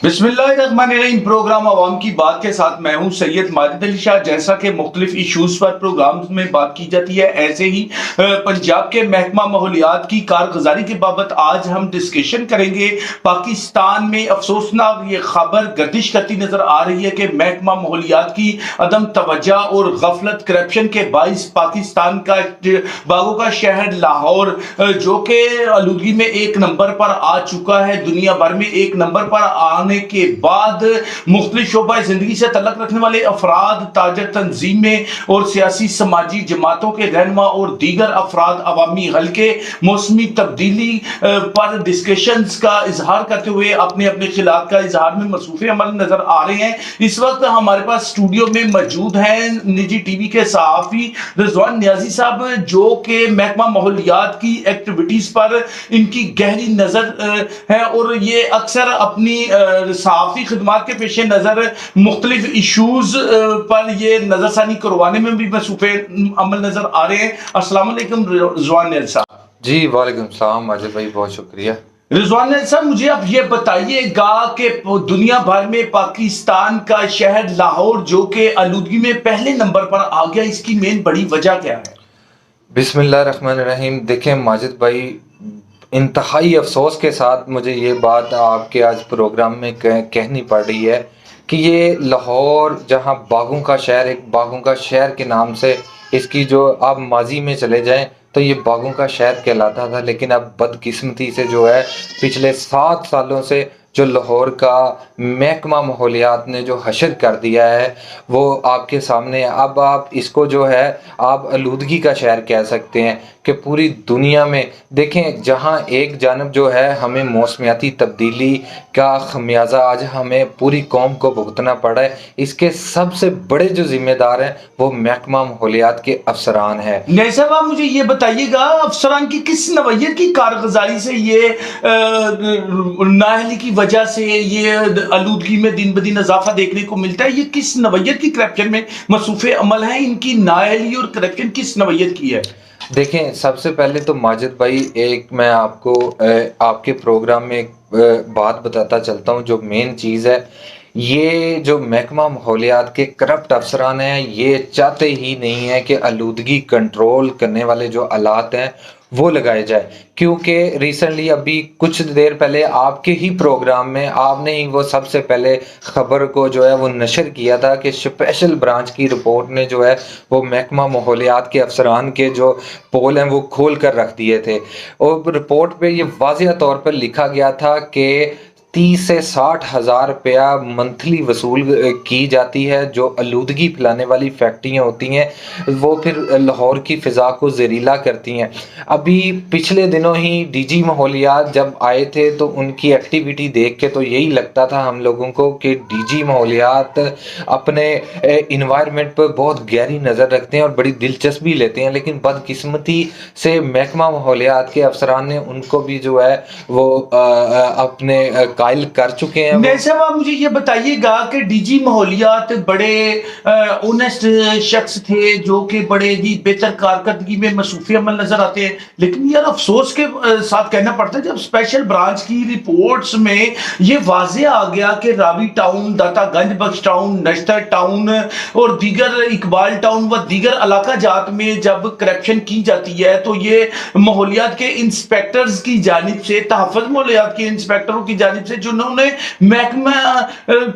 بسم اللہ الرحمن الرحیم۔ پروگرام عوام کی بات کے ساتھ میں ہوں سید ماجد علی شاہ۔ جیسا کہ مختلف ایشوز پر پروگرامز میں بات کی جاتی ہے، ایسے ہی پنجاب کے محکمہ ماحولیات کی کارگزاری کے بابت آج ہم ڈسکشن کریں گے۔ پاکستان میں افسوسناک یہ خبر گردش کرتی نظر آ رہی ہے کہ محکمہ ماحولیات کی عدم توجہ اور غفلت کرپشن کے باعث پاکستان کا باغوں کا شہر لاہور جو کہ آلودگی میں ایک نمبر پر آ چکا ہے، دنیا بھر میں ایک نمبر پر آنے کے بعد مختلف شعبہ زندگی سے تعلق رکھنے والے افراد، تاجر تنظیمیں اور سیاسی سماجی جماعتوں کے رہنما اور دیگر افراد عوامی حلقے موسمی تبدیلی پر ڈسکشنز کا اظہار کرتے ہوئے اپنے خیالات کا اظہار میں مصروف عمل نظر آ رہے ہیں۔ اس وقت ہمارے پاس اسٹوڈیو میں موجود ہیں نجی ٹی وی کے صحافی رضوان نیازی صاحب، جو کہ محکمہ ماحولیات کی ایکٹیویٹیز پر ان کی گہری نظر ہے اور یہ اکثر اپنی صحافی خدمات کے پیش نظر مختلف ایشوز پر یہ نظر ثانی کروانے میں بھی مصروف عمل نظر آ رہے ہیں۔ السلام علیکم رضوان نیازی صاحب۔ جی وعلیکم السلام ماجد بھائی، بہت شکریہ۔ رضوان نیازی صاحب، مجھے اب یہ بتائیے گا کہ دنیا بھر میں پاکستان کا شہر لاہور جو کہ آلودگی میں پہلے نمبر پر آ گیا، اس کی مین بڑی وجہ کیا ہے؟ بسم اللہ الرحمن الرحیم۔ دیکھیں ماجد بھائی، انتہائی افسوس کے ساتھ مجھے یہ بات آپ کے آج پروگرام میں کہنی پڑ رہی ہے کہ یہ لاہور، جہاں باغوں کا شہر، ایک باغوں کا شہر کے نام سے اس کی جو آپ ماضی میں چلے جائیں تو یہ باغوں کا شہر کہلاتا تھا، لیکن اب بدقسمتی سے جو ہے پچھلے 7 سالوں سے جو لاہور کا محکمہ ماحولیات نے جو حشر کر دیا ہے وہ آپ کے سامنے ہے۔ اب آپ اس کو جو ہے آپ آلودگی کا شہر کہہ سکتے ہیں کہ پوری دنیا میں دیکھیں، جہاں ایک جانب جو ہے ہمیں موسمیاتی تبدیلی کا خمیازہ آج ہمیں پوری قوم کو بھگتنا پڑا ہے، اس کے سب سے بڑے جو ذمہ دار ہیں وہ محکمہ ماحولیات کے افسران ہیں۔ نہیں صاحب، آپ مجھے یہ بتائیے گا افسران کی کس نوعیت کی کارگزاری سے یہ نااہلی کی وجہ سے یہ آلودگی میں دن بدن اضافہ دیکھنے کو ملتا ہے؟ یہ کس نوعیت کی کرپشن میں مصروف عمل ہے؟ ان کی نااہلی اور کرپشن کس نوعیت کی ہے؟ دیکھیں، سب سے پہلے تو ماجد بھائی ایک میں آپ کو آپ کے پروگرام میں ایک بات بتاتا چلتا ہوں۔ جو مین چیز ہے، یہ جو محکمہ ماحولیات کے کرپٹ افسران ہیں یہ چاہتے ہی نہیں ہیں کہ آلودگی کنٹرول کرنے والے جو آلات ہیں وہ لگائے جائے، کیونکہ ریسنٹلی ابھی کچھ دیر پہلے آپ کے ہی پروگرام میں آپ نے ہی وہ سب سے پہلے خبر کو جو ہے وہ نشر کیا تھا کہ اسپیشل برانچ کی رپورٹ نے جو ہے وہ محکمہ ماحولیات کے افسران کے جو پول ہیں وہ کھول کر رکھ دیے تھے، اور رپورٹ پہ یہ واضح طور پر لکھا گیا تھا کہ 30 سے 60 ہزار روپیہ منتھلی وصول کی جاتی ہے جو آلودگی پھیلانے والی فیکٹریاں ہوتی ہیں، وہ پھر لاہور کی فضا کو زہریلا کرتی ہیں۔ ابھی پچھلے دنوں ہی ڈی جی ماحولیات جب آئے تھے تو ان کی ایکٹیویٹی دیکھ کے تو یہی لگتا تھا ہم لوگوں کو کہ ڈی جی ماحولیات اپنے انوائرمنٹ پر بہت گہری نظر رکھتے ہیں اور بڑی دلچسپی لیتے ہیں، لیکن بدقسمتی سے محکمہ ماحولیات کے افسران نے ان کو بھی جو ہے وہ اپنے قائل کر چکے ہیں۔ نہیں صاحب، آپ مجھے یہ بتائیے گا کہ ڈی جی ماحولیات بڑے اونسٹ شخص تھے جو کہ بڑے ہی بہتر کارکردگی میں مصروف عمل نظر آتے ہیں، لیکن یار افسوس کے ساتھ کہنا پڑتا ہے جب اسپیشل برانچ کی رپورٹس میں یہ واضح آ گیا کہ راوی ٹاؤن، داتا گنج بخش ٹاؤن، نشتر ٹاؤن اور دیگر اقبال ٹاؤن و دیگر علاقہ جات میں جب کرپشن کی جاتی ہے تو یہ ماحولیات کے انسپیکٹرز کی جانب سے، تحفظ ماحولیات کے انسپیکٹروں کی جانب سے، جنہوں نے محکمہ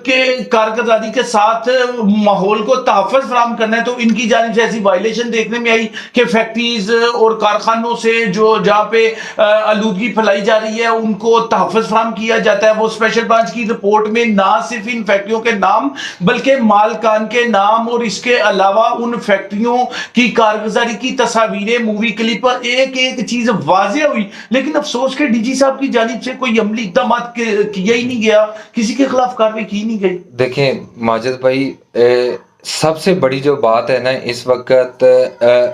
کے کارکردگی کے ساتھ ماحول کو تحفظ فراہم کرنا ہے، تو ان کی جانب سے ایسی وائلیشن دیکھنے میں آئی کہ فیکٹریز اور کارخانوں سے جو جہاں پہ آلودگی پھیلائی جا رہی ہے ان کو تحفظ فراہم کیا جاتا ہے۔ وہ اسپیشل برانچ کی رپورٹ میں نہ صرف ان فیکٹریوں کے نام بلکہ مالکان کے نام اور اس کے علاوہ ان فیکٹریوں کی کارگزاری کی تصاویریں، مووی کلپ پر ایک ایک چیز واضح ہوئی، لیکن افسوس کہ ڈی جی صاحب کی جانب سے کوئی عملی اقدامات کیا ہی نہیں گیا، کسی کے خلاف کارروائی کی نہیں گئی۔ دیکھیں ماجد بھائی، سب سے بڑی جو بات ہے نا اس وقت،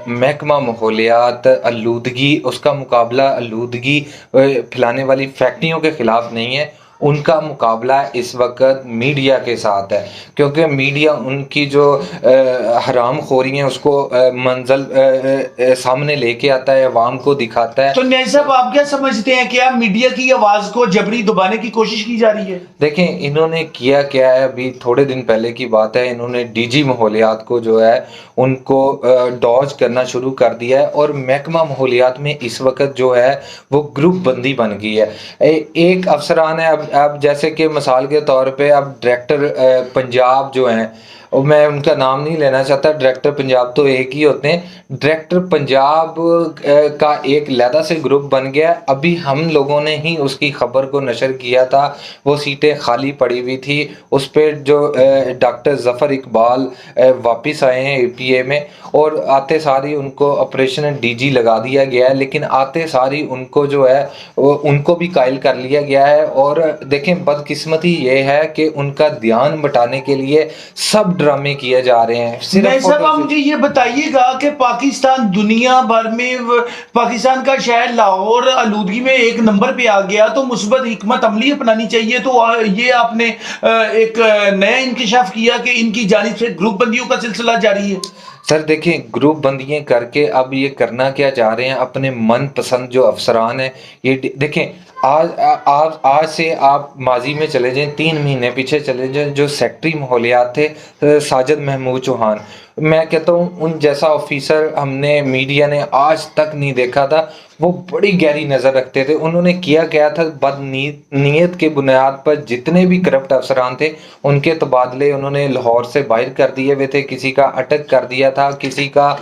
محکمہ ماحولیات آلودگی، اس کا مقابلہ آلودگی پھیلانے والی فیکٹریوں کے خلاف نہیں ہے، ان کا مقابلہ اس وقت میڈیا کے ساتھ ہے، کیونکہ میڈیا ان کی جو حرام خوری ہیں اس کو منزل سامنے لے کے آتا ہے، عوام کو دکھاتا ہے۔ تو نیل صاحب آپ کیا سمجھتے ہیں، کیا میڈیا کی آواز کو جبری دبانے کی کوشش کی جا رہی ہے؟ دیکھیں انہوں نے کیا کیا ہے، ابھی تھوڑے دن پہلے کی بات ہے، انہوں نے ڈی جی ماحولیات کو جو ہے ان کو ڈاج کرنا شروع کر دیا ہے، اور محکمہ ماحولیات میں اس وقت جو ہے وہ گروپ بندی بن گئی ہے۔ ایک افسران ہے، اب جیسے کہ مثال کے طور پہ اب ڈائریکٹر پنجاب جو ہیں، اور میں ان کا نام نہیں لینا چاہتا، ڈائریکٹر پنجاب تو ایک ہی ہوتے ہیں، ڈائریکٹر پنجاب کا ایک علیحدہ سے گروپ بن گیا۔ ابھی ہم لوگوں نے ہی اس کی خبر کو نشر کیا تھا، وہ سیٹیں خالی پڑی ہوئی تھی، اس پہ جو ڈاکٹر ظفر اقبال واپس آئے ہیں اے پی اے میں، اور آتے ساری ان کو آپریشن ڈی جی لگا دیا گیا ہے، لیکن آتے ساری ان کو جو ہے ان کو بھی قائل کر لیا گیا ہے۔ اور دیکھیں بدقسمتی یہ ہے کہ ان کا دھیان بٹانے کے لیے سب ڈرامے کیے جا رہے ہیں۔ صرف آپ مجھے یہ بتائیے گا کہ پاکستان دنیا بھر میں، پاکستان کا شہر لاہور آلودگی میں ایک نمبر پہ آ گیا، تو مثبت حکمت عملی اپنانی چاہیے۔ تو یہ آپ نے ایک نیا انکشاف کیا کہ ان کی جانب سے گروپ بندیوں کا سلسلہ جاری ہے۔ سر دیکھیں گروپ بندیاں کر کے اب یہ کرنا کیا چاہ رہے ہیں، اپنے من پسند جو افسران ہیں، یہ دیکھیں آج سے آپ ماضی میں چلے جائیں، 3 مہینے پیچھے چلے جائیں، جو سیکٹری ماحولیات تھے ساجد محمود چوہان، میں کہتا ہوں ان جیسا آفیسر ہم نے میڈیا نے آج تک نہیں دیکھا تھا۔ وہ بڑی گہری نظر رکھتے تھے، انہوں نے کیا تھا، بد نیت کے بنیاد پر جتنے بھی کرپٹ افسران تھے ان کے تبادلے انہوں نے لاہور سے باہر کر دیے ہوئے تھے، کسی کا اٹک کر دیا تھا، کسی کا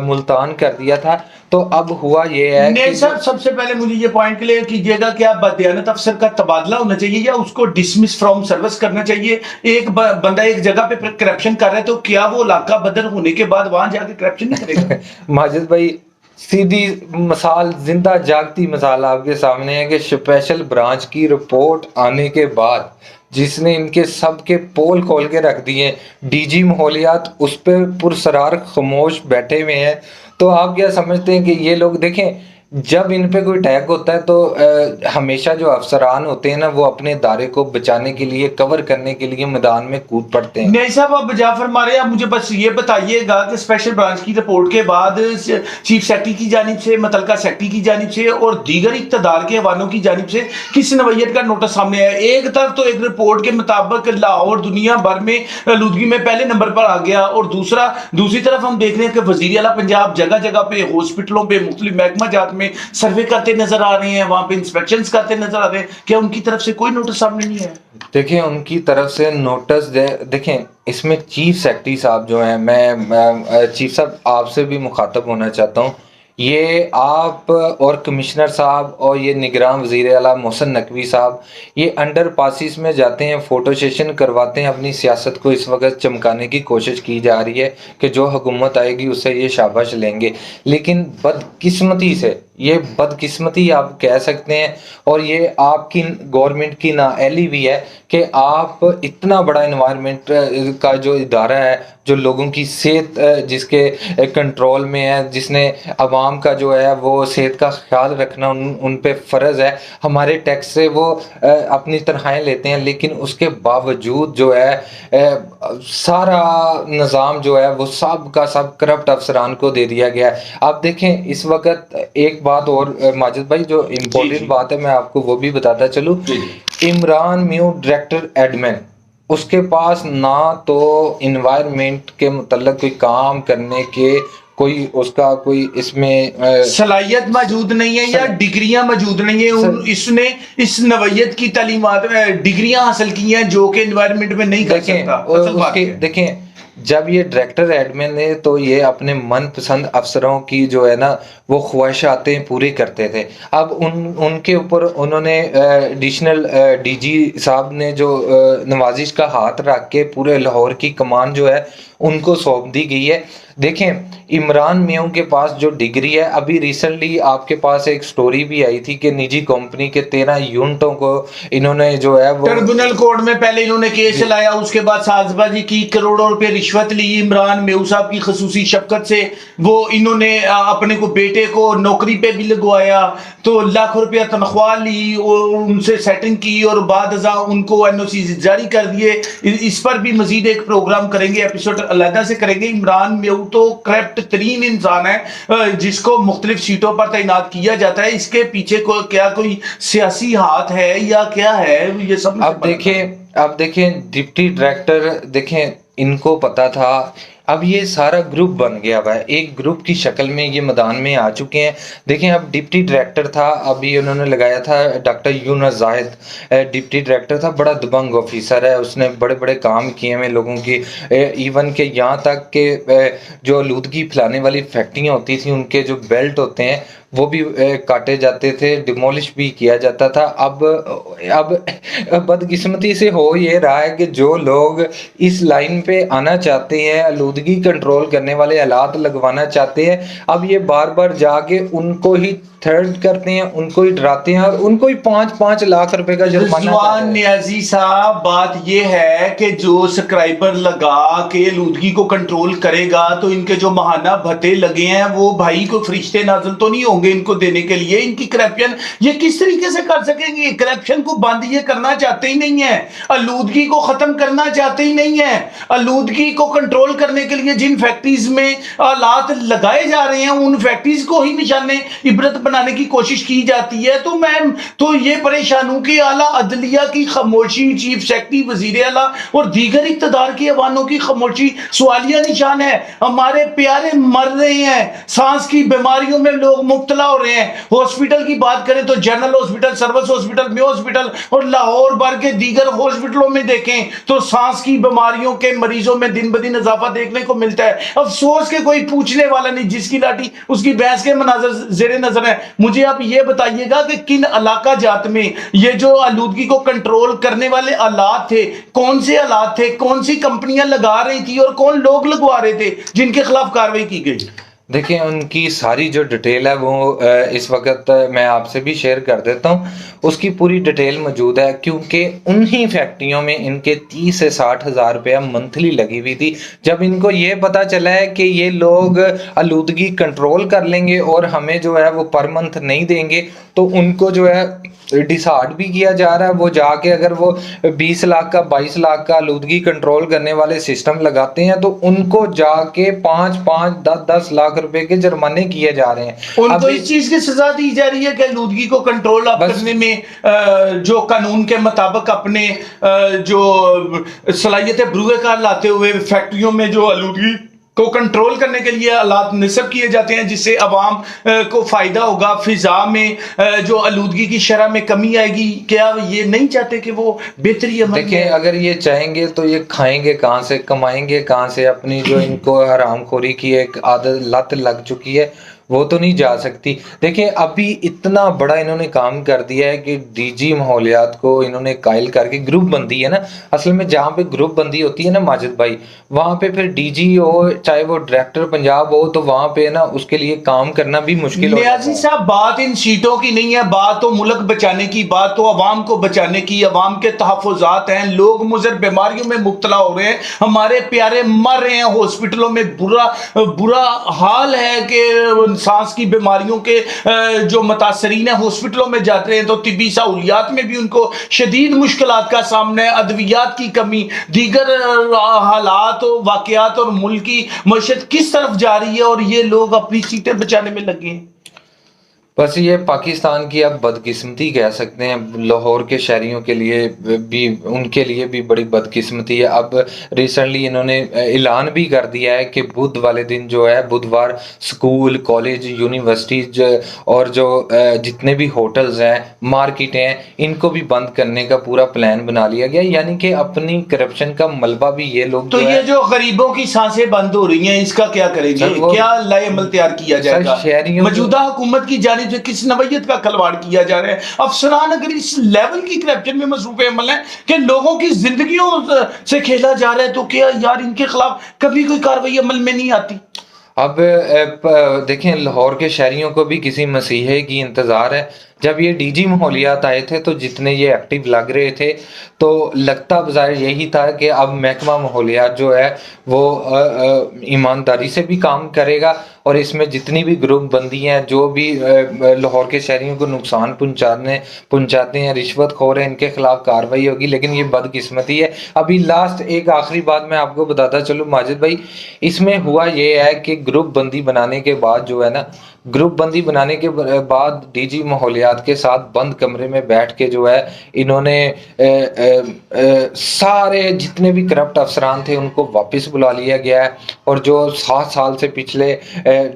ملتان کر دیا تھا۔ تو اب ہوا یہ ہے کہ صاحب سب سے پہلے مجھے یہ پوائنٹ کلیئر کیجئے گا، کیا بددیانت افسر کا تبادلہ ہونا چاہیے یا اس کو ڈسمس فرام سروس کرنا چاہیے؟ ایک بندہ ایک جگہ پہ کرپشن کر رہا ہے تو کیا وہ علاقہ بدر ہونے کے بعد وہاں جا کے کرپشن نہیں کرے گا؟ ماجد بھائی سیدھی مثال، زندہ جاگتی مثال آپ کے سامنے ہے کہ اسپیشل برانچ کی رپورٹ آنے کے بعد جس نے ان کے سب کے پول کھول کے رکھ دیے، ڈی جی ماحولیات اس پہ پرسرار خاموش بیٹھے ہوئے ہیں۔ تو آپ کیا سمجھتے ہیں کہ یہ لوگ دیکھیں جب ان پہ کوئی اٹیک ہوتا ہے تو ہمیشہ جو افسران ہوتے ہیں نا وہ اپنے ادارے کو بچانے کے لیے، کور کرنے کے لیے میدان میں کود پڑتے ہیں۔ نہیں صاحب آپ بجا فرما رہے ہیں، آپ مجھے بس یہ بتائیے گا کہ اسپیشل برانچ کی رپورٹ کے بعد چیف سیکرٹری کی جانب سے، متعلقہ سیکرٹری کی جانب سے اور دیگر اقتدار کے حوالوں کی جانب سے کس نوعیت کا نوٹس سامنے آیا؟ ایک طرف تو ایک رپورٹ کے مطابق لاہور دنیا بھر میں آلودگی میں پہلے نمبر پر آ گیا، اور دوسری طرف ہم دیکھ رہے ہیں کہ وزیر اعلیٰ پنجاب جگہ جگہ پہ ہاسپٹلوں پہ مختلف محکمہ جات میں سروے کرتے نظر آ رہے ہیں، وہاں پہ انسپیکشنز کرتے نظر آ رہے ہیں، کیا ان کی طرف سے کوئی نوٹس سامنے نہیں ہے؟ دیکھیں ان کی طرف سے نوٹس دیکھیں اس میں چیف سیکرٹری صاحب جو ہیں، میں چیف صاحب آپ سے بھی مخاطب ہونا چاہتا ہوں، یہ آپ اور کمشنر صاحب اور یہ نگراں وزیر اعلیٰ محسن نقوی صاحب یہ انڈر پاسز میں جاتے ہیں، فوٹو سیشن کرواتے ہیں، اپنی سیاست کو اس وقت چمکانے کی کوشش کی جا رہی ہے کہ جو حکومت آئے گی اس سے یہ شاباش لیں گے، لیکن بدقسمتی سے، یہ بدقسمتی آپ کہہ سکتے ہیں، اور یہ آپ کی گورنمنٹ کی نااہلی بھی ہے کہ آپ اتنا بڑا انوائرمنٹ کا جو ادارہ ہے، جو لوگوں کی صحت جس کے کنٹرول میں ہے، جس نے عوام کا جو ہے وہ صحت کا خیال رکھنا ان پہ فرض ہے، ہمارے ٹیکس سے وہ اپنی تنخواہیں لیتے ہیں، لیکن اس کے باوجود جو ہے سارا نظام جو ہے وہ سب کا سب کرپٹ افسران کو دے دیا گیا ہے۔ آپ دیکھیں اس وقت ایک بات اور ماجد بھائی جو امپورٹنٹ بات ہے میں آپ کو وہ بھی بتاتا چلوں، عمران میو ڈائریکٹر ایڈمن، اس کے پاس نہ تو انوائرمنٹ کے متعلق کوئی کام کرنے کے کوئی اس کا کوئی اس میں صلاحیت موجود نہیں ہے یا ڈگریاں موجود نہیں ہیں، اس نے اس نوعیت کی تعلیمات ڈگریاں حاصل کی ہیں جو کہ انوائرمنٹ میں نہیں کر سکتا۔ دیکھیں جب یہ ڈائریکٹر ایڈمن ہے تو یہ اپنے من پسند افسروں کی جو ہے نا وہ خواہشاتیں پوری کرتے تھے۔ اب ان کے اوپر انہوں نے ایڈیشنل ڈی جی صاحب نے جو نوازش کا ہاتھ رکھ کے پورے لاہور کی کمان جو ہے ان کو سونپ دی گئی ہے. دیکھیں عمران میوں کے پاس جو ڈگری ہے, ابھی ریسنٹلی آپ کے پاس ایک سٹوری بھی آئی تھی کہ نجی کمپنی کے 13 یونٹوں کو انہوں نے جو ہے وہ ٹربونل کورٹ میں پہلے انہوں نے کیس چلایا, اس کے بعد ساز بازی کی, کروڑوں روپے رشوت لی عمران میوں صاحب کی خصوصی شفقت سے, وہ انہوں نے اپنے کو بیٹے کو نوکری پہ بھی لگوایا, تو لاکھ روپیہ تنخواہ لی اور ان سے سیٹنگ کی, اور بعد ازاں ان کو این او سی جاری کر دیے. اس پر بھی مزید ایک پروگرام کریں گے, ایپیسوڈ علیحدہ سے کریں گے. عمران میوں تو کرپٹ ترین انسان ہے جس کو مختلف سیٹوں پر تعینات کیا جاتا ہے. اس کے پیچھے کیا کوئی سیاسی ہاتھ ہے یا کیا ہے, یہ سب اب دیکھیں ڈپٹی ڈائریکٹر, دیکھیں ان کو پتا تھا, اب یہ سارا گروپ بن گیا ہوا ہے, ایک گروپ کی شکل میں یہ میدان میں آ چکے ہیں. دیکھیں اب ڈپٹی ڈائریکٹر تھا, ابھی انہوں نے لگایا تھا ڈاکٹر یونس زاہد, ڈپٹی ڈائریکٹر تھا, بڑا دبنگ آفیسر ہے, اس نے بڑے بڑے کام کیے ہیں لوگوں کی, ایون کہ یہاں تک کہ جو آلودگی پھیلانے والی فیکٹریاں ہوتی تھیں ان کے جو بیلٹ ہوتے ہیں وہ بھی کاٹے جاتے تھے, ڈیمولش بھی کیا جاتا تھا. اب بدقسمتی سے ہو یہ رہا ہے کہ جو لوگ اس لائن پہ آنا چاہتے ہیں, آلودگی کنٹرول کرنے والے آلات لگوانا چاہتے ہیں, اب یہ بار بار جا کے ان کو ہی تھرڈ کرتے ہیں, ان کو ہی ڈراتے ہیں, اور ان کو ہی 5-5 لاکھ روپے کا جرمانہ. رضوان نیازی صاحب, بات یہ ہے کہ جو سبسکرائبر لگا کے آلودگی کو کنٹرول کرے گا تو ان کے جو ماہانہ بھتے لگے ہیں وہ بھائی کو فرشتے نازل تو نہیں ہوں گے ان کو دینے کے لیے. ان کی کرپشن یہ کس طریقے سے کر سکیں گے؟ کرپشن کو بند یہ کرنا چاہتے ہی نہیں ہیں, آلودگی کو ختم کرنا چاہتے ہی نہیں ہیں. آلودگی کو کنٹرول کرنے کے لیے جن فیکٹریز میں آلات لگائے جا رہے ہیں ان فیکٹریز کو ہی نشان عبرت بنانے کی کوشش کی جاتی ہے. تو یہ پریشان ہوں کہ اعلیٰ عدلیہ کی خاموشی, چیف سیکرٹری, وزیر اعلیٰ اور دیگر اقتدار کے ایوانوں کی خاموشی سوالیہ نشان ہے. ہمارے پیارے مر رہے ہیں, سانس کی بیماریوں میں لوگ مبتلا ہو رہے ہیں. ہاسپٹل کی بات کریں تو جنرل ہاسپٹل, سروس ہاسپٹل, میو ہاسپٹل اور لاہور بھر کے دیگر ہاسپٹلوں میں دیکھیں تو سانس کی بیماریوں کے مریضوں میں دن بدن اضافہ دیکھنے کو ملتا ہے. افسوس کہ کوئی پوچھنے والا نہیں, جس کی لاٹھی اس کی بحث کے مناظر زیر نظر ہے. مجھے آپ یہ بتائیے گا کہ کن علاقہ جات میں یہ جو آلودگی کو کنٹرول کرنے والے آلات تھے, کون سے آلات تھے, کون سی کمپنیاں لگا رہی تھی اور کون لوگ لگوا رہے تھے جن کے خلاف کارروائی کی گئی؟ دیکھیں ان کی ساری جو ڈیٹیل ہے وہ اس وقت میں آپ سے بھی شیئر کر دیتا ہوں, اس کی پوری ڈیٹیل موجود ہے, کیونکہ انہی فیکٹریوں میں ان کے 30 سے 60 ہزار روپیہ منتھلی لگی ہوئی تھی. جب ان کو یہ پتا چلا ہے کہ یہ لوگ آلودگی کنٹرول کر لیں گے اور ہمیں جو ہے وہ پر منتھ نہیں دیں گے, تو ان کو جو ہے ڈسارڈ بھی کیا جا رہا ہے. وہ جا کے اگر وہ 20 لاکھ کا 22 لاکھ کا آلودگی کنٹرول کرنے والے سسٹم لگاتے ہیں تو ان کو جا کے 5-5, 10-10 لاکھ روپے کے جرمانے کیے جا رہے ہیں. ان کو اس چیز کی سزا دی جا رہی ہے کہ آلودگی کو کنٹرول کرنے میں جو قانون کے مطابق اپنے جو صلاحیتیں بروئے کار لاتے ہوئے فیکٹریوں میں جو آلودگی کو کنٹرول کرنے کے لیے آلات نصب کیے جاتے ہیں جس سے عوام کو فائدہ ہوگا, فضا میں جو آلودگی کی شرح میں کمی آئے گی, کیا یہ نہیں چاہتے کہ وہ بہتری عمل؟ دیکھیں اگر یہ چاہیں گے تو یہ کھائیں گے کہاں سے, کمائیں گے کہاں سے؟ اپنی جو ان کو حرام خوری کی ایک عادت لت لگ چکی ہے وہ تو نہیں جا سکتی. دیکھیں ابھی اتنا بڑا انہوں نے کام کر دیا ہے کہ ڈی جی ماحولیات کو انہوں نے قائل کر کے گروپ بندی ہے نا, اصل میں جہاں پہ گروپ بندی ہوتی ہے نا ماجد بھائی, وہاں پہ پھر ڈی جی ہو چاہے وہ ڈائریکٹر پنجاب ہو تو وہاں پہ نا اس کے لیے کام کرنا بھی مشکل ہو جاتا ہے. نیازی صاحب بات ان سیٹوں کی نہیں ہے, بات تو ملک بچانے کی, بات تو عوام کو بچانے کی, عوام کے تحفظات ہیں. لوگ مضر بیماریوں میں مبتلا ہو رہے ہیں, ہمارے پیارے مر رہے ہیں ہاسپٹلوں میں, برا حال ہے کہ سانس کی بیماریوں کے جو متاثرین ہیں ہاسپٹلوں میں جاتے ہیں تو طبی سہولیات میں بھی ان کو شدید مشکلات کا سامنا ہے, ادویات کی کمی, دیگر حالات و واقعات, اور ملک کی معیشت کس طرف جا رہی ہے اور یہ لوگ اپنی سیٹیں بچانے میں لگے ہیں. بس یہ پاکستان کی اب بدقسمتی کہہ سکتے ہیں, لاہور کے شہریوں کے لیے بھی, ان کے لیے بھی بڑی بدقسمتی ہے. اب ریسنٹلی انہوں نے اعلان بھی کر دیا ہے کہ بدھ والے دن جو ہے بدھوار سکول, کالج, یونیورسٹیز اور جو جتنے بھی ہوٹلز ہیں, مارکیٹیں ہیں, ان کو بھی بند کرنے کا پورا پلان بنا لیا گیا. یعنی کہ اپنی کرپشن کا ملبہ بھی یہ لوگ تو یہ جو غریبوں کی سانسیں بند ہو رہی ہیں اس کا کیا کریں گے, کیا لائے عمل تیار کیا جائے گا؟ موجودہ حکومت کی جانب جانب سے کس نوعیت کا کھلواڑ کیا جا رہا ہے. افسران اگر اس لیول کی کرپشن میں مصروف عمل ہیں کہ لوگوں کی زندگیوں سے کھیلا جا رہا ہے, تو کیا یار ان کے خلاف کبھی کوئی کارروائی عمل میں نہیں آتی؟ اب دیکھیں, لاہور کے شہریوں کو بھی کسی مسیحے کی انتظار ہے. جب یہ ڈی جی ماحولیات آئے تھے تو جتنے یہ ایکٹیو لگ رہے تھے تو لگتا بظاہر یہی تھا کہ اب محکمہ ماحولیات جو ہے وہ ایمانداری سے بھی کام کرے گا, اور اس میں جتنی بھی گروپ بندی ہیں جو بھی لاہور کے شہریوں کو نقصان پہنچاتے ہیں, رشوت خور ہیں, ان کے خلاف کارروائی ہوگی. لیکن یہ بدقسمتی ہے. ابھی لاسٹ ایک آخری بات میں آپ کو بتاتا چلوں ماجد بھائی, اس میں ہوا یہ ہے کہ گروپ بندی بنانے کے بعد جو ہے نا, گروپ بندی بنانے کے بعد ڈی جی ماحولیات کے ساتھ بند کمرے میں بیٹھ کے جو ہے انہوں نے سارے جتنے بھی کرپٹ افسران تھے ان کو واپس بلا لیا گیا ہے, اور جو 7 سال سے پچھلے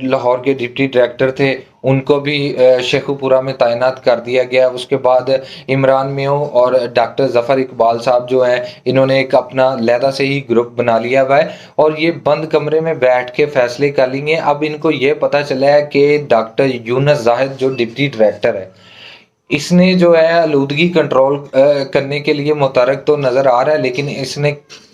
لاہور کے ڈپٹی ڈائریکٹر تھے ان کو بھی شیخو پورہ میں تعینات کر دیا گیا. اس کے بعد عمران میوں اور ڈاکٹر ظفر اقبال صاحب جو ہیں انہوں نے ایک اپنا علیحدہ سے ہی گروپ بنا لیا ہوا ہے, اور یہ بند کمرے میں بیٹھ کے فیصلے کر لیں گے. اب ان کو یہ پتہ چلا ہے کہ ڈاکٹر یونس زاہد جو ڈپٹی ڈائریکٹر ہے, اس نے جو ہے آلودگی کنٹرول کرنے کے لیے متحرک تو نظر آ رہا ہے, لیکن اس نے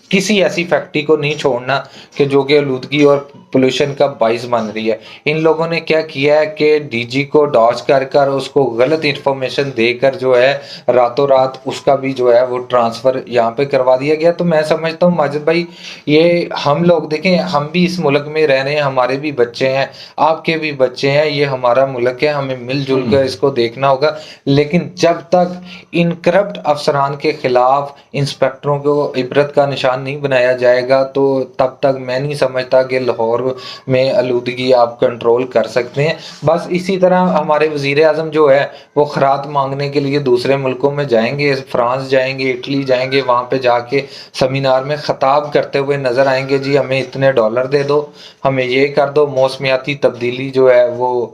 کسی ایسی فیکٹری کو نہیں چھوڑنا کہ جو کہ آلودگی اور پولوشن کا باعث بن رہی ہے. ان لوگوں نے کیا کیا ہے کہ ڈی جی کو ڈاج کر اس کو غلط انفارمیشن دے کر جو ہے راتوں رات اس کا بھی جو ہے وہ ٹرانسفر یہاں پہ کروا دیا گیا. تو میں سمجھتا ہوں ماجد بھائی, یہ ہم لوگ دیکھیں, ہم بھی اس ملک میں رہ رہے ہیں, ہمارے بھی بچے ہیں, آپ کے بھی بچے ہیں, یہ ہمارا ملک ہے, ہمیں مل جل کر اس کو دیکھنا ہوگا. لیکن جب تک ان کرپٹ افسران کے خلاف انسپیکٹروں کو عبرت کا نشان نہیں بنایا جائے گا تو تب تک میں نہیں سمجھتا کہ لاہور میں آلودگی آپ کنٹرول کر سکتے ہیں. بس اسی طرح ہمارے وزیر اعظم جو ہے وہ خیرات مانگنے کے لیے دوسرے ملکوں میں جائیں گے, فرانس جائیں گے, اٹلی جائیں گے, وہاں پہ جا کے سیمینار میں خطاب کرتے ہوئے نظر آئیں گے, جی ہمیں اتنے ڈالر دے دو, ہمیں یہ کر دو. موسمیاتی تبدیلی جو ہے وہ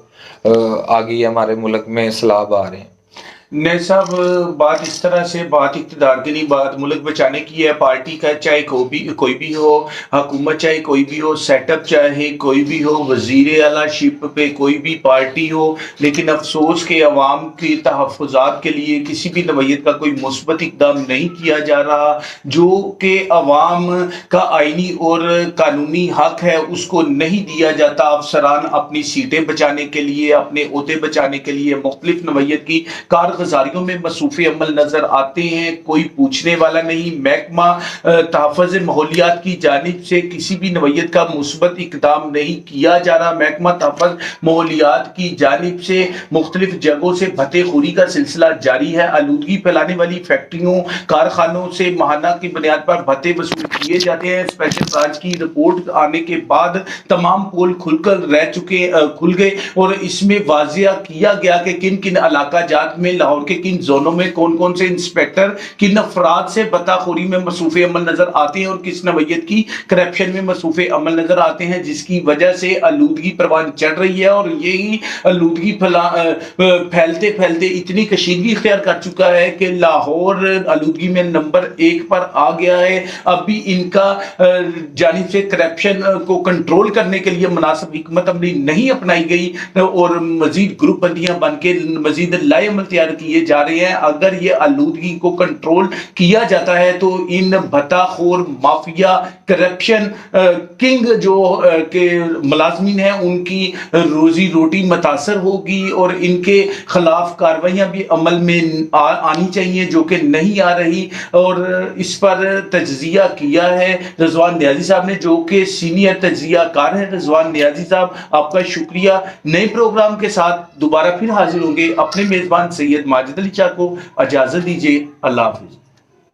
آ گئی ہمارے ملک میں, سیلاب آ رہے ہیں. نہیں صاحب, بات اس طرح سے بات اقتدار کی نہیں, بات ملک بچانے کی ہے. پارٹی کا چاہے کوئی بھی ہو, حکومت چاہے کوئی بھی ہو, سیٹ اپ چاہے کوئی بھی ہو, وزیر اعلیٰ شپ پہ کوئی بھی پارٹی ہو, لیکن افسوس کہ عوام کی تحفظات کے لیے کسی بھی نوعیت کا کوئی مثبت اقدام نہیں کیا جا رہا. جو کہ عوام کا آئینی اور قانونی حق ہے اس کو نہیں دیا جاتا. افسران اپنی سیٹیں بچانے کے لیے, اپنے عہدے بچانے کے لیے مختلف نوعیت کی کارگزاریوں میں مصروف عمل نظر آتے ہیں. کوئی پوچھنے والا نہیں. محکمہ تحفظ ماحولیات کی جانب سے کسی بھی نوعیت کا مثبت اقدام نہیں کیا جا رہا. محکمہ تحفظ ماحولیات کی جانب سے مختلف جگہوں سے بھتے خوری کا سلسلہ جاری ہے. آلودگی پھیلانے والی فیکٹریوں, کارخانوں سے ماہانہ کی بنیاد پر بھتے وصول کیے جاتے ہیں. اسپیشل برانچ کی رپورٹ آنے کے بعد تمام پول کھل گئے اور اس میں واضح کیا گیا کہ کن کن علاقہ جات میں, لاہور کے کن زونوں میں کون کون سے انسپیکٹر کن افراد سے بطاخوری میں مصروف عمل نظر آتے ہیں اور کس نوعیت کی کرپشن میں مصروف عمل نظر آتے ہیں, جس کی وجہ سے آلودگی پروان چڑھ رہی ہے. اور یہی آلودگی پھیلتے پھیلتے اتنی کشیدگی اختیار کر چکا ہے کہ لاہور آلودگی میں نمبر 1 پر آ گیا ہے. اب بھی ان کا جانب سے کرپشن کو کنٹرول کرنے کے لیے مناسب حکمت عملی نہیں اپنائی گئی اور مزید گروپ بندیاں بن کے مزید لائے عمل تیار کیے جا رہے ہیں. اگر یہ آلودگی کو کنٹرول کیا جاتا ہے تو ان بھتا خور مافیا کرپشن کنگ جو کہ ملازمین ہیں ان کی روزی روٹی متاثر ہوگی اور ان کے خلاف کاروائیاں بھی عمل میں آنی چاہیے جو کہ نہیں آ رہی. اور اس پر تجزیہ کیا ہے رضوان نیازی صاحب نے جو کہ سینئر تجزیہ کار ہیں. رضوان نیازی صاحب آپ کا شکریہ. نئے پروگرام کے ساتھ دوبارہ پھر حاضر ہوں گے. اپنے میزبان سید ماجد علی شاہ کو اجازت دیجیے. اللہ حافظ.